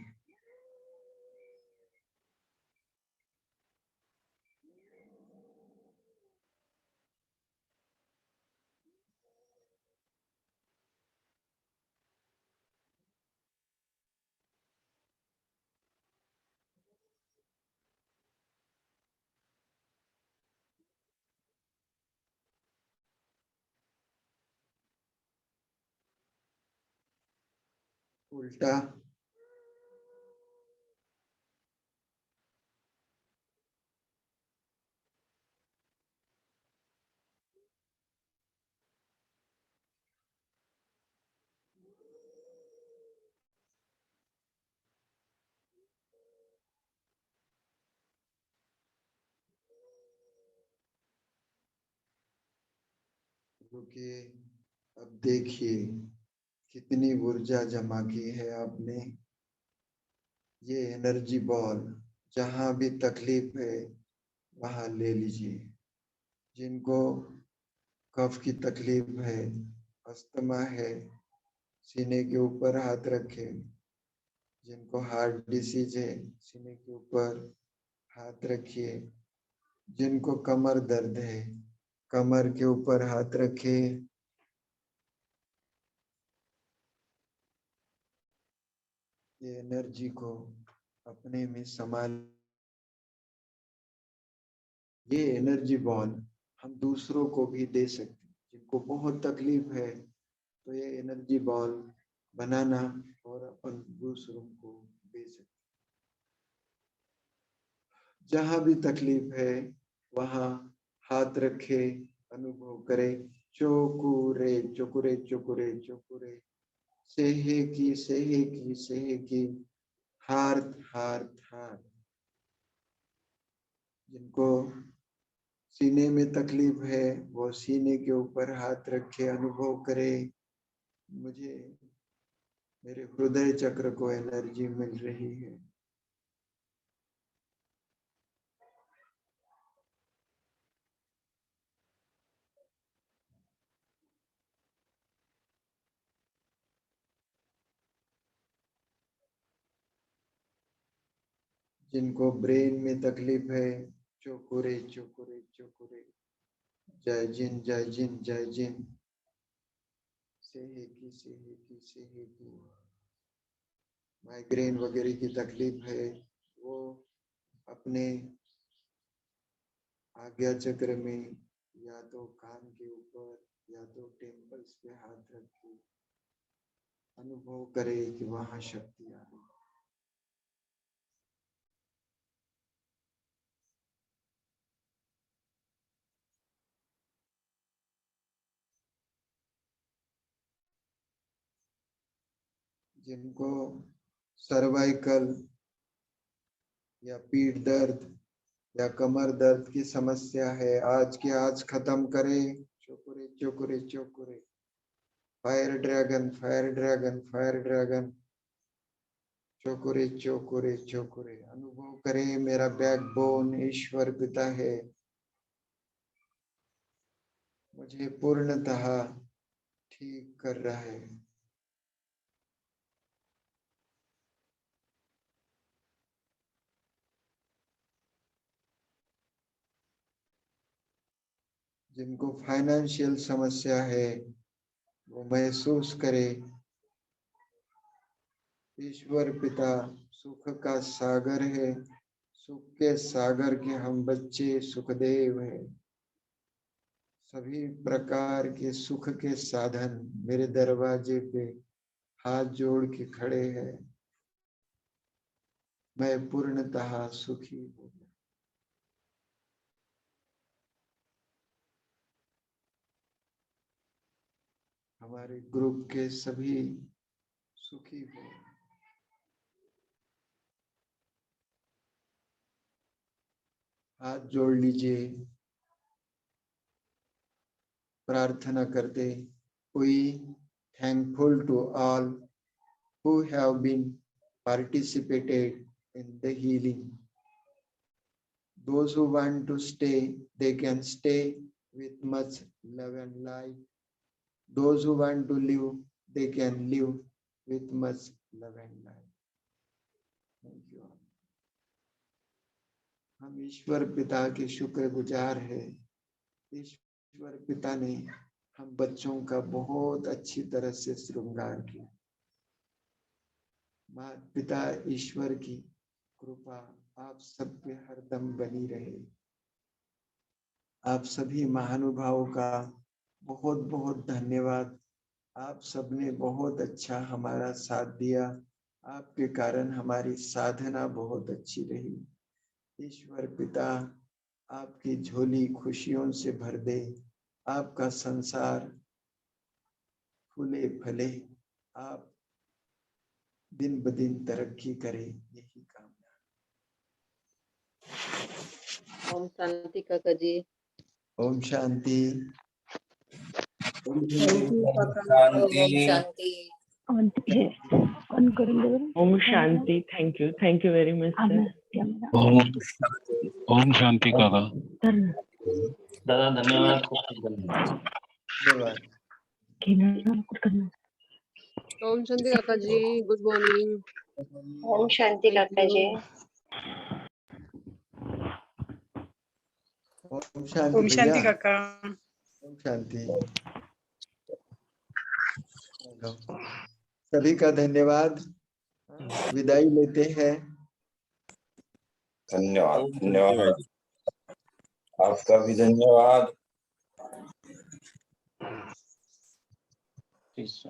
उल्टा। रुकिए। अब देखिए कितनी ऊर्जा जमा की है आपने। ये एनर्जी बॉल जहां भी तकलीफ है वहां ले लीजिए। जिनको कफ की तकलीफ है, अस्थमा है, सीने के ऊपर हाथ रखें। जिनको हार्ट डिसीज है, सीने के ऊपर हाथ रखिए। जिनको कमर दर्द है, कमर के ऊपर हाथ रखिए। ये एनर्जी को अपने में संभाल ये एनर्जी बॉल हम दूसरों को भी दे सकते हैं। जिनको बहुत तकलीफ है तो ये एनर्जी बॉल बनाना और अपन दूसरों को दे सकते। जहां भी तकलीफ है वहां हाथ रखे, अनुभव करे, चोकुरे चोकुरे चोकुरे चोकुरे, सेहेकी सेहेकी सेहेकी, हार्ट हार्ट हार्ट। जिनको सीने में तकलीफ है वो सीने के ऊपर हाथ रखे, अनुभव करे, मुझे मेरे हृदय चक्र को एनर्जी मिल रही है। जिनको ब्रेन में तकलीफ है, चोकुरे चोकुरे चोकुरे, जय जिन जय जिन जय जिन, सेहेकी सेहेकी सेहेकी। माइग्रेन वगैरह की तकलीफ है वो अपने आज्ञा चक्र में या तो कान के ऊपर या तो टेम्पल्स पे हाथ रखे, अनुभव करे कि वहां शक्ति आ रही है। जिनको सर्वाइकल या पीठ दर्द या कमर दर्द की समस्या है, आज के आज खत्म करें। चोकुरे चोकुरे चोकुरे, fire dragon fire dragon fire dragon, चोकुरे चोकुरे चोकुरे। अनुभव करें मेरा बैकबोन ईश्वर पिता है, मुझे पूर्णतः ठीक कर रहा है। जिनको फाइनेंशियल समस्या है वो महसूस करे ईश्वर पिता सुख का सागर है, सुख के सागर के हम बच्चे सुखदेव हैं। सभी प्रकार के सुख के साधन मेरे दरवाजे पे हाथ जोड़ के खड़े हैं, मैं पूर्णतः सुखी हूँ। हमारे ग्रुप के सभी सुखी हो। हाथ जोड़ लीजिए, प्रार्थना करते, we thankful to all who have been participated in the healing. Those who want to stay, they can stay with much love and light. Those who want to live, they can live with much love and light. Thank you. हम ईश्वर पिता के शुक्रगुजार हैं। ईश्वर पिता ने हम बच्चों का बहुत अच्छी तरह से श्रृंगार किया। माता पिता ईश्वर की कृपा आप सब पे हरदम बनी रहे। आप सभी महानुभावों का बहुत बहुत धन्यवाद। आप सबने बहुत अच्छा हमारा साथ दिया। आपके कारण हमारी साधना बहुत अच्छी रही। ईश्वर पिता आपकी झोली खुशियों से भर दे, आपका संसार फूले फले, आप दिन ब दिन तरक्की करें, यही कामना। ओम शांति काका जी। ओम शांति। ओम शांति। ओम शांति। Thank you very much sir. ओम शांति काका। दादा धन्यवाद, खूप धन्यवाद। ओम शांति काका जी, गुड मॉर्निंग। ओम शांति काका जी। ओम शांति। ओम शांति भैया काका। ओम शांति। सभी का धन्यवाद। विदाई लेते हैं। धन्यवाद धन्यवाद। आपका भी धन्यवाद। प्लीज